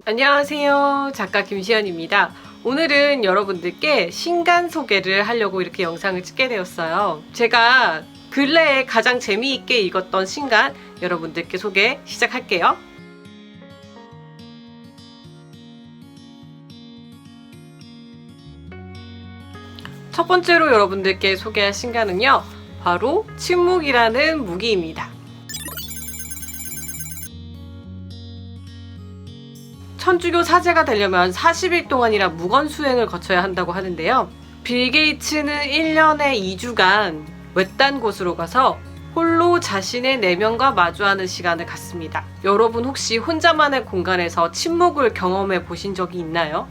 안녕하세요. 작가 김시연입니다. 오늘은 여러분들께 신간 소개를 하려고 이렇게 영상을 찍게 되었어요. 제가 근래에 가장 재미있게 읽었던 신간 여러분들께 소개 시작할게요. 첫 번째로 여러분들께 소개할 신간은요, 바로 침묵이라는 무기입니다. 천주교 사제가 되려면 40일 동안이나 무건수행을 거쳐야 한다고 하는데요. 빌 게이츠는 1년에 2주간 외딴 곳으로 가서 홀로 자신의 내면과 마주하는 시간을 갖습니다. 여러분 혹시 혼자만의 공간에서 침묵을 경험해 보신 적이 있나요?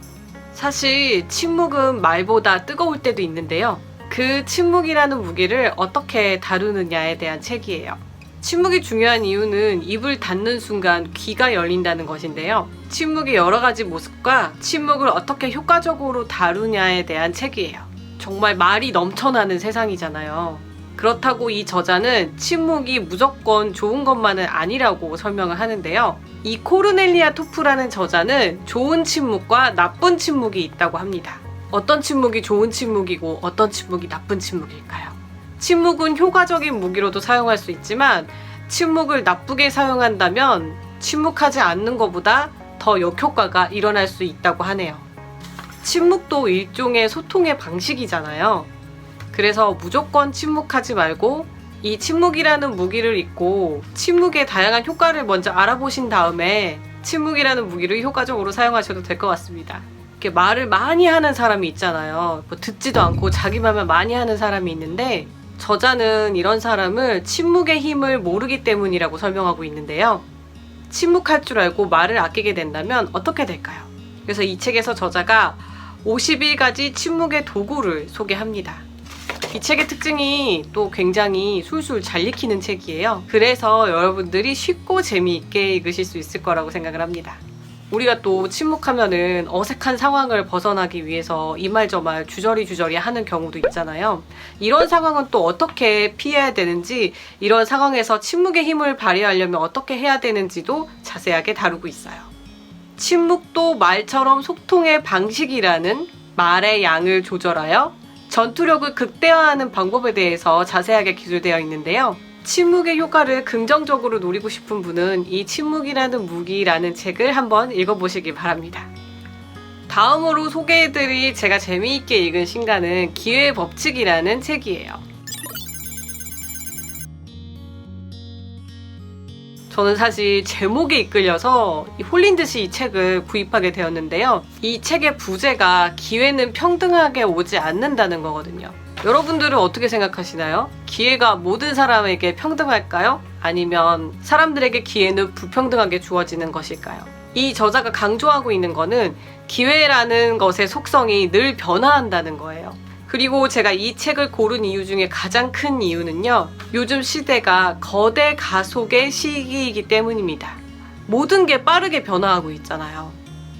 사실 침묵은 말보다 뜨거울 때도 있는데요. 그 침묵이라는 무기를 어떻게 다루느냐에 대한 책이에요. 침묵이 중요한 이유는 입을 닫는 순간 귀가 열린다는 것인데요. 침묵의 여러 가지 모습과 침묵을 어떻게 효과적으로 다루냐에 대한 책이에요. 정말 말이 넘쳐나는 세상이잖아요. 그렇다고 이 저자는 침묵이 무조건 좋은 것만은 아니라고 설명을 하는데요. 이 코르넬리아 토프라는 저자는 좋은 침묵과 나쁜 침묵이 있다고 합니다. 어떤 침묵이 좋은 침묵이고 어떤 침묵이 나쁜 침묵일까요? 침묵은 효과적인 무기로도 사용할 수 있지만 침묵을 나쁘게 사용한다면 침묵하지 않는 것보다 더 역효과가 일어날 수 있다고 하네요. 침묵도 일종의 소통의 방식이잖아요. 그래서 무조건 침묵하지 말고 이 침묵이라는 무기를 읽고 침묵의 다양한 효과를 먼저 알아보신 다음에 침묵이라는 무기를 효과적으로 사용하셔도 될 것 같습니다. 이렇게 말을 많이 하는 사람이 있잖아요. 뭐 듣지도 않고 자기 말만 많이 하는 사람이 있는데 저자는 이런 사람을 침묵의 힘을 모르기 때문이라고 설명하고 있는데요. 침묵할 줄 알고 말을 아끼게 된다면 어떻게 될까요? 그래서 이 책에서 저자가 51가지 침묵의 도구를 소개합니다. 이 책의 특징이 또 굉장히 술술 잘 읽히는 책이에요. 그래서 여러분들이 쉽고 재미있게 읽으실 수 있을 거라고 생각을 합니다. 우리가 또 침묵하면은 어색한 상황을 벗어나기 위해서 이 말 저 말 주저리 하는 경우도 있잖아요. 이런 상황은 또 어떻게 피해야 되는지, 이런 상황에서 침묵의 힘을 발휘하려면 어떻게 해야 되는지도 자세하게 다루고 있어요. 침묵도 말처럼 소통의 방식이라는 말의 양을 조절하여 전투력을 극대화하는 방법에 대해서 자세하게 기술되어 있는데요. 침묵의 효과를 긍정적으로 노리고 싶은 분은 이 침묵이라는 무기라는 책을 한번 읽어보시기 바랍니다. 다음으로 소개해드릴 제가 재미있게 읽은 신간은 기회의 법칙이라는 책이에요. 저는 사실 제목에 이끌려서 홀린 듯이 이 책을 구입하게 되었는데요. 이 책의 부제가 기회는 평등하게 오지 않는다는 거거든요. 여러분들은 어떻게 생각하시나요? 기회가 모든 사람에게 평등할까요? 아니면 사람들에게 기회는 불평등하게 주어지는 것일까요? 이 저자가 강조하고 있는 거는 기회라는 것의 속성이 늘 변화한다는 거예요. 그리고 제가 이 책을 고른 이유 중에 가장 큰 이유는요, 요즘 시대가 거대 가속의 시기이기 때문입니다. 모든 게 빠르게 변화하고 있잖아요.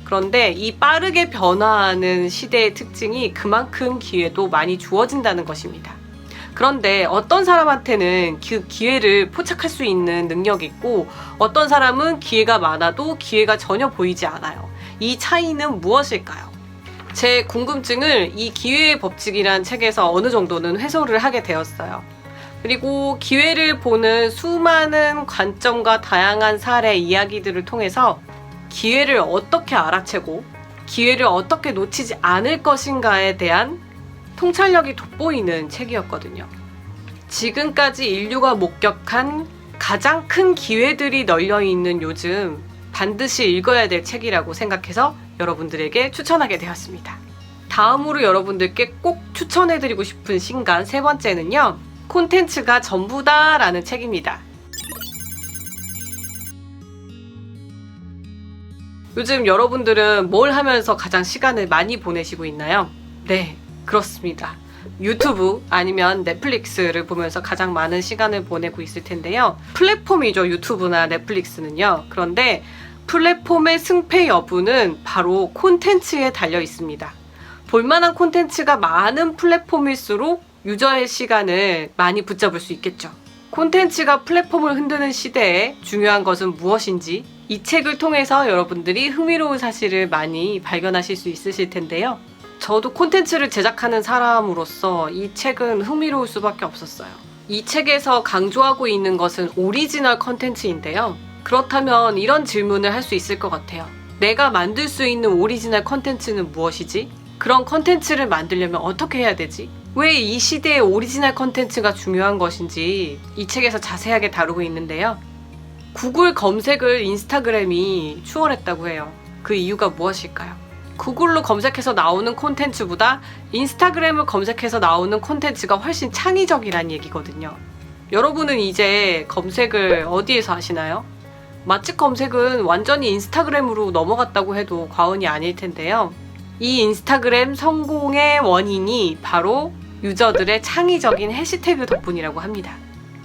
그런데 이 빠르게 변화하는 시대의 특징이 그만큼 기회도 많이 주어진다는 것입니다. 그런데 어떤 사람한테는 그 기회를 포착할 수 있는 능력이 있고 어떤 사람은 기회가 많아도 기회가 전혀 보이지 않아요. 이 차이는 무엇일까요? 제 궁금증을 이 기회의 법칙이란 책에서 어느 정도는 해소를 하게 되었어요. 그리고 기회를 보는 수많은 관점과 다양한 사례 이야기들을 통해서 기회를 어떻게 알아채고 기회를 어떻게 놓치지 않을 것인가에 대한 통찰력이 돋보이는 책이었거든요. 지금까지 인류가 목격한 가장 큰 기회들이 널려있는 요즘 반드시 읽어야 될 책이라고 생각해서 여러분들에게 추천하게 되었습니다. 다음으로 여러분들께 꼭 추천해드리고 싶은 신간 세 번째는요, 콘텐츠가 전부다 라는 책입니다. 요즘 여러분들은 뭘 하면서 가장 시간을 많이 보내시고 있나요? 네, 그렇습니다. 유튜브 아니면 넷플릭스를 보면서 가장 많은 시간을 보내고 있을 텐데요. 플랫폼이죠, 유튜브나 넷플릭스는요. 그런데 플랫폼의 승패 여부는 바로 콘텐츠에 달려 있습니다. 볼만한 콘텐츠가 많은 플랫폼일수록 유저의 시간을 많이 붙잡을 수 있겠죠. 콘텐츠가 플랫폼을 흔드는 시대에 중요한 것은 무엇인지 이 책을 통해서 여러분들이 흥미로운 사실을 많이 발견하실 수 있으실 텐데요. 저도 콘텐츠를 제작하는 사람으로서 이 책은 흥미로울 수밖에 없었어요. 이 책에서 강조하고 있는 것은 오리지널 콘텐츠인데요. 그렇다면 이런 질문을 할 수 있을 것 같아요. 내가 만들 수 있는 오리지널 콘텐츠는 무엇이지? 그런 콘텐츠를 만들려면 어떻게 해야 되지? 왜 이 시대의 오리지널 콘텐츠가 중요한 것인지 이 책에서 자세하게 다루고 있는데요. 구글 검색을 인스타그램이 추월했다고 해요. 그 이유가 무엇일까요? 구글로 검색해서 나오는 콘텐츠보다 인스타그램을 검색해서 나오는 콘텐츠가 훨씬 창의적이란 얘기거든요. 여러분은 이제 검색을 어디에서 하시나요? 맛집 검색은 완전히 인스타그램으로 넘어갔다고 해도 과언이 아닐 텐데요. 이 인스타그램 성공의 원인이 바로 유저들의 창의적인 해시태그 덕분이라고 합니다.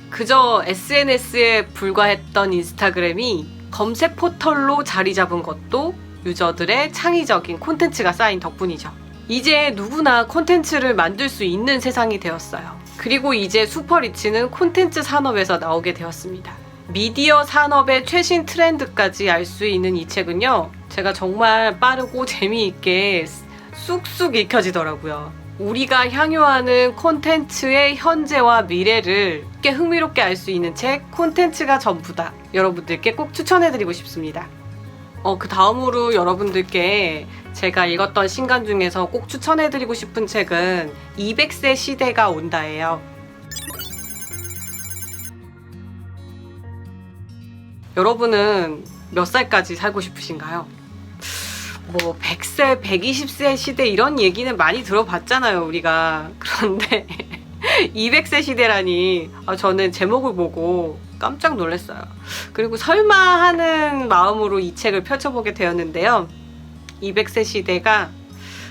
그저 SNS에 불과했던 인스타그램이 검색 포털로 자리 잡은 것도 유저들의 창의적인 콘텐츠가 쌓인 덕분이죠. 이제 누구나 콘텐츠를 만들 수 있는 세상이 되었어요. 그리고 이제 슈퍼리치는 콘텐츠 산업에서 나오게 되었습니다. 미디어 산업의 최신 트렌드까지 알 수 있는 이 책은요, 제가 정말 빠르고 재미있게 쑥쑥 읽혀지더라고요. 우리가 향유하는 콘텐츠의 현재와 미래를 꽤 흥미롭게 알 수 있는 책, 콘텐츠가 전부다. 여러분들께 꼭 추천해드리고 싶습니다. 그 다음으로 여러분들께 제가 읽었던 신간 중에서 꼭 추천해드리고 싶은 책은 200세 시대가 온다예요. 여러분은 몇 살까지 살고 싶으신가요? 뭐 100세, 120세 시대 이런 얘기는 많이 들어봤잖아요, 우리가. 그런데 200세 시대라니 저는 제목을 보고 깜짝 놀랐어요. 그리고 설마 하는 마음으로 이 책을 펼쳐보게 되었는데요. 200세 시대가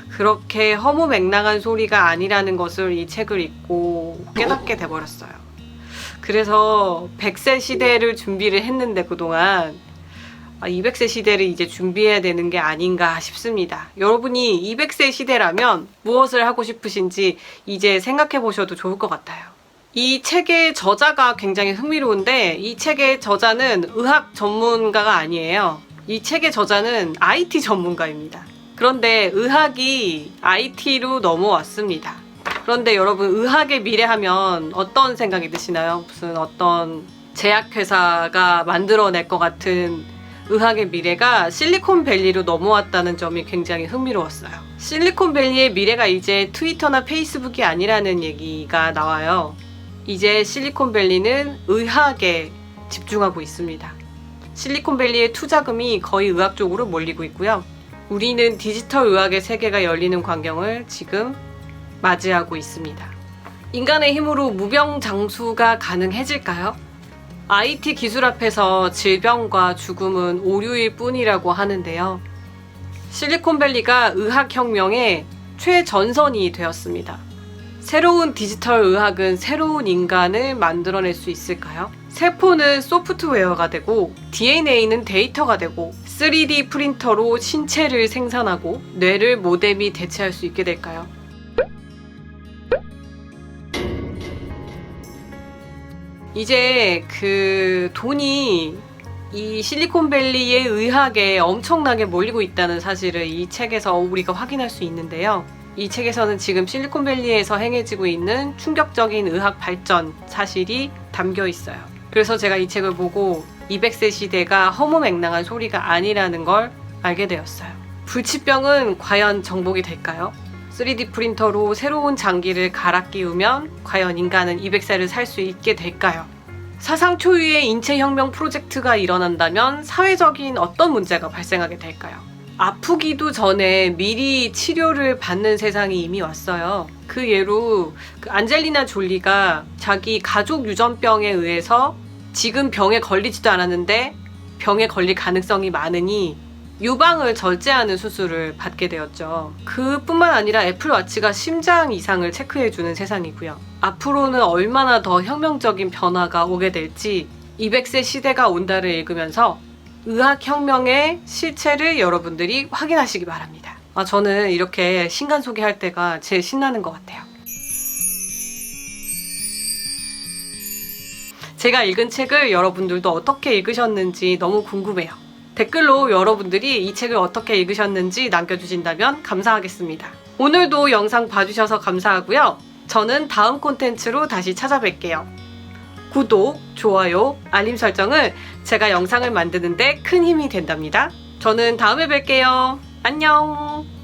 그렇게 허무맹랑한 소리가 아니라는 것을 이 책을 읽고 깨닫게 돼버렸어요. 그래서 100세 시대를 준비를 했는데 그동안 200세 시대를 이제 준비해야 되는 게 아닌가 싶습니다. 여러분이 200세 시대라면 무엇을 하고 싶으신지 이제 생각해 보셔도 좋을 것 같아요. 이 책의 저자가 굉장히 흥미로운데 이 책의 저자는 의학 전문가가 아니에요. 이 책의 저자는 IT 전문가입니다. 그런데 의학이 IT로 넘어왔습니다. 그런데 여러분, 의학의 미래하면 어떤 생각이 드시나요? 무슨 어떤 제약회사가 만들어낼 것 같은 의학의 미래가 실리콘밸리로 넘어왔다는 점이 굉장히 흥미로웠어요. 실리콘밸리의 미래가 이제 트위터나 페이스북이 아니라는 얘기가 나와요. 이제 실리콘밸리는 의학에 집중하고 있습니다. 실리콘밸리의 투자금이 거의 의학 쪽으로 몰리고 있고요. 우리는 디지털 의학의 세계가 열리는 광경을 지금 맞이하고 있습니다. 인간의 힘으로 무병장수가 가능해질까요? IT 기술 앞에서 질병과 죽음은 오류일 뿐이라고 하는데요. 실리콘밸리가 의학혁명의 최전선이 되었습니다. 새로운 디지털 의학은 새로운 인간을 만들어낼 수 있을까요? 세포는 소프트웨어가 되고 DNA는 데이터가 되고 3D 프린터로 신체를 생산하고 뇌를 모뎀이 대체할 수 있게 될까요? 이제 그 돈이 이 실리콘밸리의 의학에 엄청나게 몰리고 있다는 사실을 이 책에서 우리가 확인할 수 있는데요. 이 책에서는 지금 실리콘밸리에서 행해지고 있는 충격적인 의학 발전 사실이 담겨 있어요. 그래서 제가 이 책을 보고 200세 시대가 허무맹랑한 소리가 아니라는 걸 알게 되었어요. 불치병은 과연 정복이 될까요? 3D 프린터로 새로운 장기를 갈아 끼우면 과연 인간은 200세를 살 수 있게 될까요? 사상 초유의 인체혁명 프로젝트가 일어난다면 사회적인 어떤 문제가 발생하게 될까요? 아프기도 전에 미리 치료를 받는 세상이 이미 왔어요. 그 예로 안젤리나 졸리가 자기 가족 유전병에 의해서 지금 병에 걸리지도 않았는데 병에 걸릴 가능성이 많으니 유방을 절제하는 수술을 받게 되었죠. 그뿐만 아니라 애플워치가 심장 이상을 체크해주는 세상이고요. 앞으로는 얼마나 더 혁명적인 변화가 오게 될지 200세 시대가 온다를 읽으면서 의학혁명의 실체를 여러분들이 확인하시기 바랍니다. 저는 이렇게 신간 소개할 때가 제일 신나는 것 같아요. 제가 읽은 책을 여러분들도 어떻게 읽으셨는지 너무 궁금해요. 댓글로 여러분들이 이 책을 어떻게 읽으셨는지 남겨주신다면 감사하겠습니다. 오늘도 영상 봐주셔서 감사하고요. 저는 다음 콘텐츠로 다시 찾아뵐게요. 구독, 좋아요, 알림 설정은 제가 영상을 만드는데 큰 힘이 된답니다. 저는 다음에 뵐게요. 안녕!